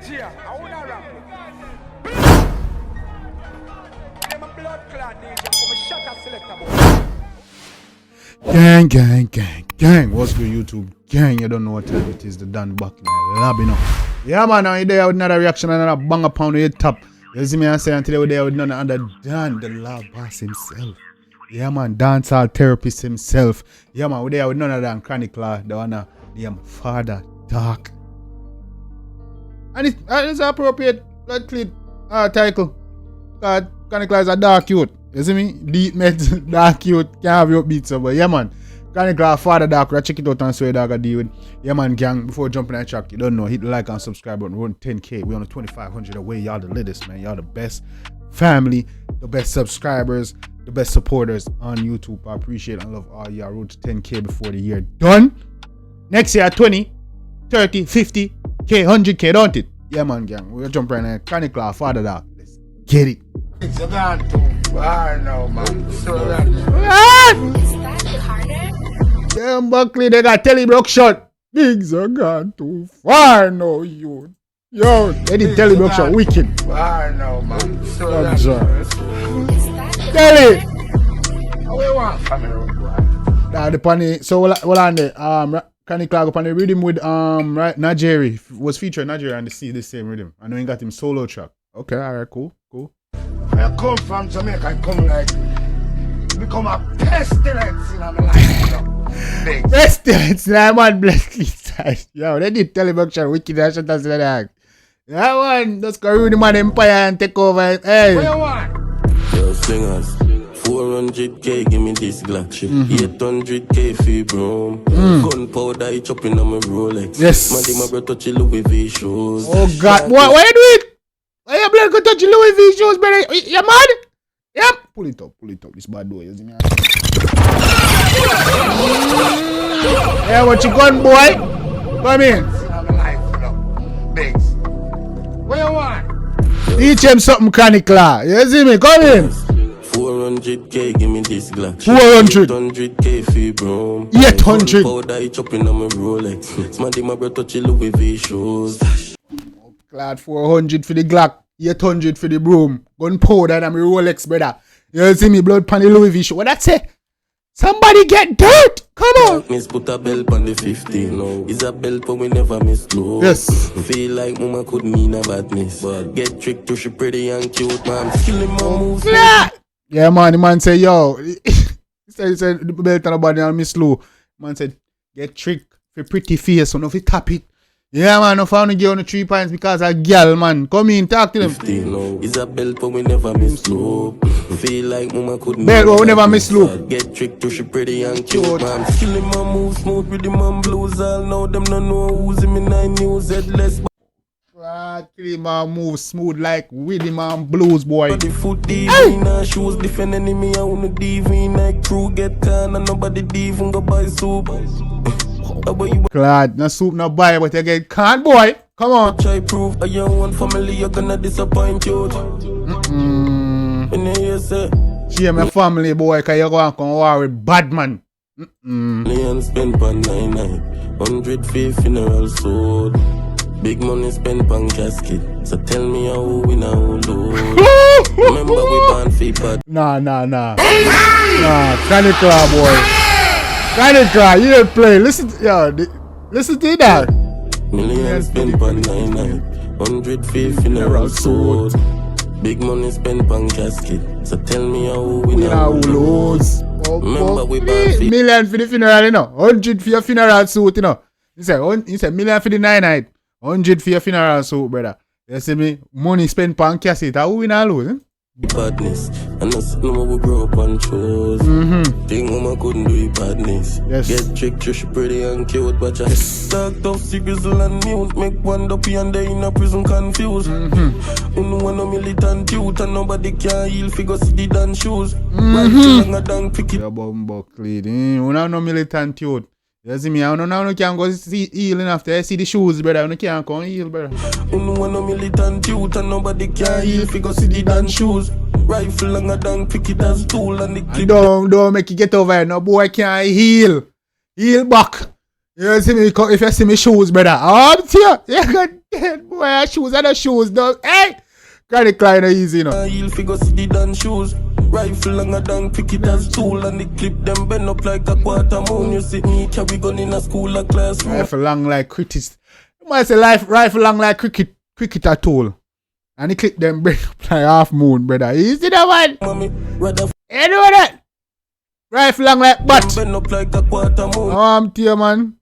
DJ, I wanna rap. I'm a blood clot DJ, I'm a shutter selector boy. Gang. What's good, YouTube? Gang, you don't know what time it is. The Dan back my lab, you know. Yeah, man, now you're there with another reaction and another banger pound on your top. You see me and say, and today we're there with none other than the lab boss himself. Yeah, man, dancehall therapist himself. Yeah, man, we're there with none other than 𝐑𝐂𝐂𝐓𝐈𝐎𝐍, the one named Fada Dark. And it's appropriate title. God, 𝐑𝐂𝐂𝐓𝐈𝐎𝐍 is a dark youth. You see me? Deep met dark youth. Can't have your beats up. But yeah, man. 𝐑𝐂𝐂𝐓𝐈𝐎��� Fada Dark. Check it out and see what I deal with. Yeah, man, gang. Before jumping on the track, you don't know. Hit the like and subscribe button. We're on 10K. We're on the 2,500 away. Y'all the littest, man. Y'all the best family, the best subscribers, the best supporters on YouTube. I appreciate and love all y'all. Road to 10K before the year done. Next year, 20, 30, 50K, 100K, don't it? Yeah, man, gang. We're jumping on 𝐑𝐂𝐂𝐓𝐈𝐎𝐍 Fada Dark. Let's get it. It's gone too far now, man. So that Damn, Buckley, they got telebrook shot. Things are gone too far now, you. Yo, they did telebrook shot wicked. far now, man. So That's that Telly! how we want family? Nah, the funny. So, what on there? 𝐑𝐂𝐂𝐓𝐈𝐎𝐍 upon the rhythm with right, Nigeria was featured Nigeria and the same rhythm. I know he got him solo track. Okay, alright, cool. I come from Jamaica, I come like become a pestilence in my life, you know. Big. Pestilence, nah, man, bless inside. Yo, they did telebrook shot wicked and shut us in the dark. That one, just go ruin the man empire and take over. Hey. What you want? Yo, singers, 400K, give me this Glock shit. 800K for your broom. Gunpowder, I chopping on my Rolex. Yes. Man, my bro touch Louis V shoes. Oh God, why you do it? Why you blood go touch Louis V shoes, brother? You mad? Yep. Pull it up, this bad boy. You see me? Yeah, what you gun, boy? Come in. In my life, you know. Bigs. What you want? Teach him something, 𝐑𝐂𝐂𝐓𝐈𝐎𝐍. You see me? Come in. 400K, give me this Glock. 400. 800K for your broom. 800. Gunpowder, I chopping on my Rolex. Man, my bro touch Louis V shoes. Glad 400 for the Glock, 800 for the broom. Gunpowder and my Rolex, brother. You see me? Blood pan the Louis V shoe. What that say? Somebody get dirt! Come on! Miss put a belt on the 15 now. It's a belt but we never miss low. Yes. Feel like mama could mean a badness. But get tricked to she pretty and cute, man. Killing my moves. Yeah, man, the man say, yo. he said the belt on the body and miss low. Man said, get tricked for pretty face, so no fi tap it. Yeah, man, no found to give on the 3 points because a girl, man. Come in, talk to them. 15 now. It's a belt but we never miss low. Feel like mama could Belt but we never miss low. Get tricked to she pretty and cute, man. Killing my moves, smooth with the man blues. All know them no know who's in me 9 news headless. Kill man move smooth like Widdy man blues, boy. The foot deep in her shoes, defend enemy. I wanna div in like crew get can and nobody div go buy soup. Glad, no soup, no buy, but you get can't, boy. Come on. Try prove a young one family, you're gonna disappoint you. When you hear say, She my family, boy, cause you go and come war with bad man. million spent on 99, 100 for funeral sold. Big money spent on casket. So tell me how we now lose. Remember we banned FIFA. Nah. 𝐑𝐂𝐂𝐓𝐈𝐎𝐍, boy. 𝐑𝐂𝐂𝐂𝐓𝐈𝐎𝐍, you don't play. Listen to that. Million spent on 99, 100 for funeral sold. Big money spent on casket. So tell me how we now lose. Remember we banned FIFA. Million for the funeral, you know. 100 for your funeral suit, you know. He said million for the 99, 100 for your funeral suit, brother. You see me? Money spent on cassette. How we not lose, eh? Badness, and that's no we grow up on shows. Think mama couldn't do it badness. Yes. Get tricked, she pretty and cute, but just talk tough, secrets and mute. Make one dopey and they in a prison confused. No one no militant youth and nobody can heal figure see the dance shoes. Right long a dang pick it. Your Buckley, you know no militant youth. You see me? I don't know no can go see healing after I see the shoes, brother. You can't come heal, brother. No one no militant youth and nobody can heal figure see the dance shoes. Rifle long a dang pick it as tool and the clip. Don't make you get over here. No boy can't heal. Heal back. You see me, if you see me shoes, brother, I'm here. You got dead boy, shoes and the shoes, dog. Hey! Granny Klein easy, you know. You'll figure see the done shoes. Rifle longer than pick it as tool. And the clip them bend up like a quarter moon. You see me carry gun in a school or classroom. Rifle long like cricket. You might say rifle long like cricket at tool. And the clip them bend up like half moon, brother. You see that one? Mommy, rather You know that? Rifle long like butt. bend up like a quarter moon. I'm here, man.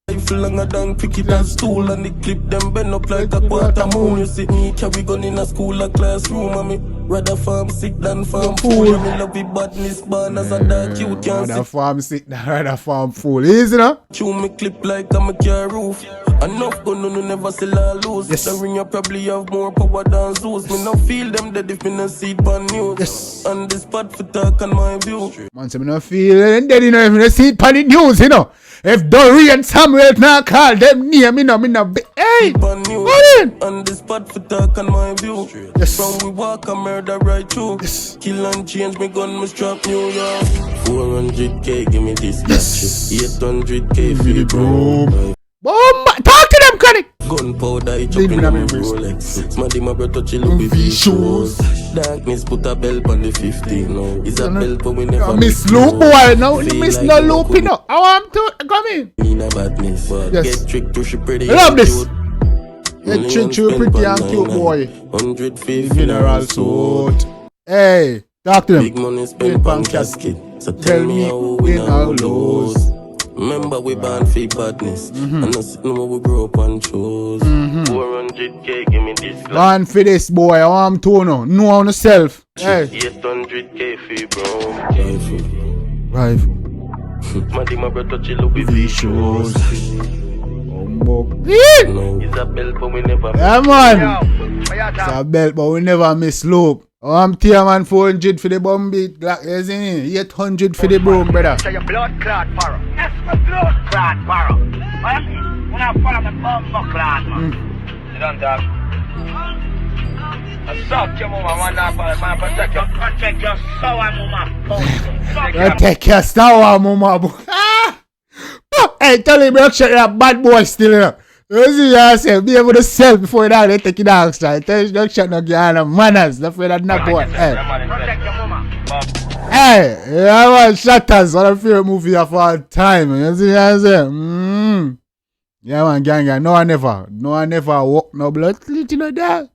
Rifle longer than pick it as tool. And the clip them bend up like a quarter moon. You see me carry gun in a school or classroom. Mommy, rather farm sick than farm fool. Me love it badness born as a dark you can't Rather see. farm sick than rather farm fool. Easy, no? Chew me clip like I'm a car roof. Enough gun no never sell or lose. Yes. The ring you probably have more power than Zeus. Me no feel them dead if me no see it on news. Yes. On the spot for talk on my view. Man, say me no feel it dead, you know, if you see it on the news, you know. If Dory and Samuel now call them near me, no, hey! On news. Go in! On the spot for talk on my view. Yes. From we walk and murder right through. Yes. Kill and change me gun, me strap New York. 400k give me this Yes. 800k for the broom. Boom! Talk to them, Chronic! Gunpowder, it Leave up me in that my memories. Rolex. Smaddy, my brother, touch Louis V shoes. Darkness, put a belt on the 15. No, it's a belt, but we never Miss Loop, boy. No, Feel miss like no a loop, local you know. I want to come in. mean a badness, but Yes. get tricked to she pretty. I love and this. cute. Get tricked to a pretty and cute boy. 100 Mineral suit. Hey, talk to them. Big money spent on casket. So tell me how we now lose. Remember we born for badness. And I sit no we grow up and choose. 400k, give me this. Gone for this, boy. I want to know. Know on yourself. Hey. 800k for brown. Rifle. Smaddy, my brother, touch Louis V shoes. Yeah, No, it's a belt, but we never man. It's a belt, but we never miss loop. I'm tier man 400 for the bomb beat. You see me? 800 for the broom, brother. So your blood clot barrow. That's my blood clot barrow. When I follow my bum clot, man. You don't talk. I suck your mama, man, protect your sour mama. Take your sour mama. Hey, tell him, bro, shut that bad boy still, you know. You see yourself, be able to sell before you die, they take it out, tell you, don't shut no girl and manners, not afraid of that boy. Hey. Protect your mama. Hey, yeah, man, Shatters, one of your favorite movie of all time. You see what I'm saying? Yeah, man, gang, no one ever walk no blood, you know that.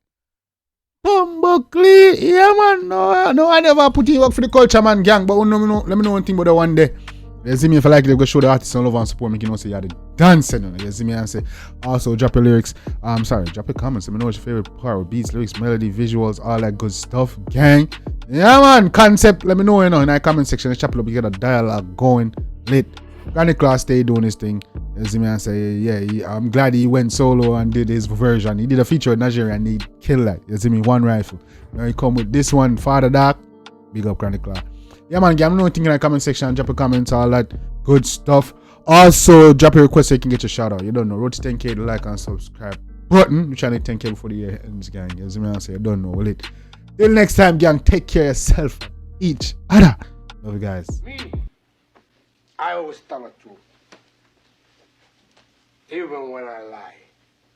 Bumblecly, yeah, man, no one ever put in work for the culture, man, gang, but let me know one thing about the one day. You see me, if I like it, go show the artists and love and support me, you know, say you're the dancing, you see me, and say, also drop your lyrics, drop your comments, let me know what's your favorite part with beats, lyrics, melody, visuals, all that good stuff, gang. Yeah, man, concept, let me know, you know, in the comment section, the chapel up, you get a dialogue going, lit. Granny Class stay doing his thing, you see me, and say, yeah, I'm glad he went solo and did his version. He did a feature with Nigeria and he killed that, you see me, one rifle. Now he come with this one, Fada Dark, big up Granny Class. Yeah, man, I'm not thinking in the comment section, drop a comment, all that good stuff. Also, drop a request so you can get your shout out. You don't know, road to 10k, the like and subscribe button. We're trying to 10k before the year ends, gang. You see me, I say, I don't know, will it? Till next time, gang, take care of yourself, each other. Love you guys. Me, I always tell the truth. Even when I lie.